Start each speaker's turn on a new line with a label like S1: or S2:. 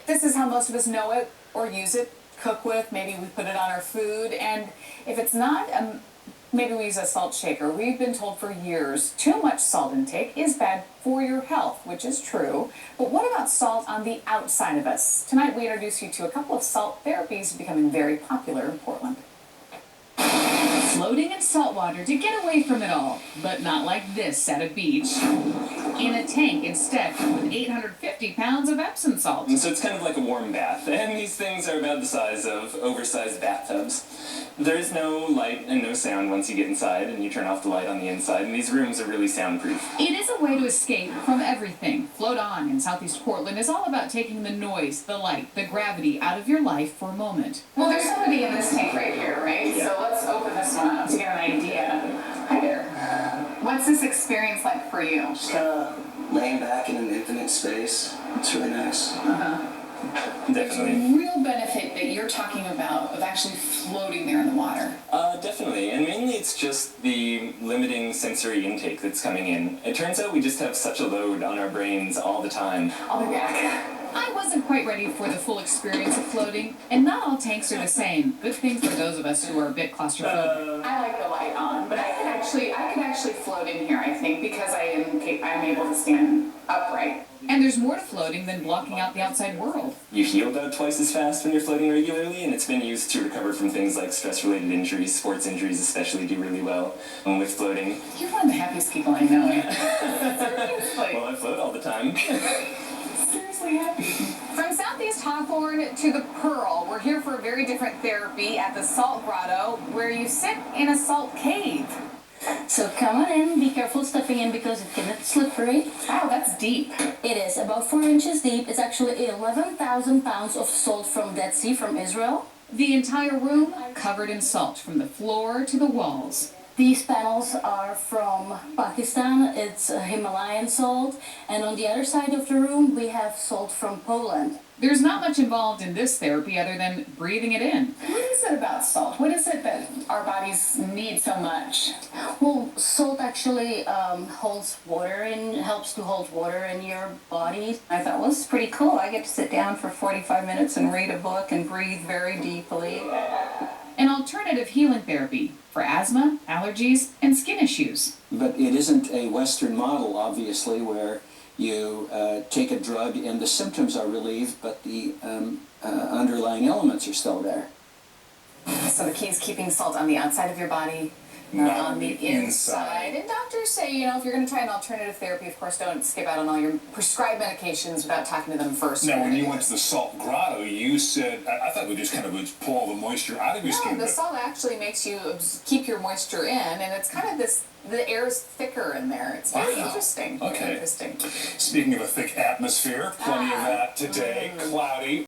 S1: This is how most of us know it or use it, cook with. Maybe we put it on our food. And if it's not, maybe we use a salt shaker. We've been told for years too much salt intake is bad for your health, which is true. But what about salt on the outside of us? Tonight we introduce you to a couple of salt therapies becoming very popular in Portland. Floating in salt water to get away from it all, but not like this at a beach. In a tank instead with 850 pounds of Epsom salt.
S2: And so it's kind of like a warm bath, and these things are about the size of oversized bathtubs. There is no light and no sound once you get inside, and you turn off the light on the inside, and these rooms are really soundproof.
S1: It is a way to escape from everything. Float On in Southeast Portland is all about taking the noise, the light, the gravity out of your life for a moment. Well, there's somebody in this tank right here, right?
S2: Yeah.
S1: So let's open this one up to get an idea. Hi there. What's this experience like for you?
S3: Just kind of laying back in an infinite space. It's really nice.
S2: Definitely.
S1: Real benefit that you're talking about of actually floating there in the water.
S2: Definitely, and mainly it's just the limiting sensory intake that's coming in. It turns out we just have such a load on our brains all the time.
S1: I'll be back. I wasn't quite ready for the full experience of floating, and not all tanks are the same. Good thing for those of us who are a bit claustrophobic. I like the light on, but I can actually float in here, I think, because I'm able to stand upright. And there's more to floating than blocking out the outside world.
S2: You heal about twice as fast when you're floating regularly, and it's been used to recover from things like stress-related injuries. Sports injuries especially do really well with floating.
S1: You're one of the happiest people I know. Seriously.
S2: Well, I float all the time.
S1: Seriously happy. From Southeast Hawthorne to the Pearl, we're here for a very different therapy at the Salt Grotto, where you sit in a salt cave.
S4: So come on in, be careful stepping in because it can get slippery.
S1: Wow, that's deep.
S4: It is about 4 inches deep. It's actually 11,000 pounds of salt from Dead Sea, from Israel.
S1: The entire room covered in salt from the floor to the walls.
S4: These panels are from Pakistan. It's Himalayan salt. And on the other side of the room, we have salt from Poland.
S1: There's not much involved in this therapy other than breathing it in. What is it about salt? What is it that our bodies need so much?
S4: Well, salt actually holds water in, helps to hold water in your body.
S5: I thought, well, this is pretty cool. I get to sit down for 45 minutes and read a book and breathe very deeply.
S1: An alternative healing therapy for asthma, allergies, and skin issues.
S6: But it isn't a Western model, obviously, where you take a drug and the symptoms are relieved, but the underlying elements are still there.
S1: So the key is keeping salt on the outside of your body, not on the inside. And doctors say, if you're going to try an alternative therapy, of course, don't skip out on all your prescribed medications without talking to them first.
S7: Now, when you went to the Salt Grotto, you said, I thought we just kind of would pull all the moisture out of your skin.
S1: No, the salt actually makes you keep your moisture in, and it's kind of this, the air is thicker in there. It's very interesting.
S7: Okay.
S1: Very interesting.
S7: Speaking of a thick atmosphere, plenty of that today. Cloudy.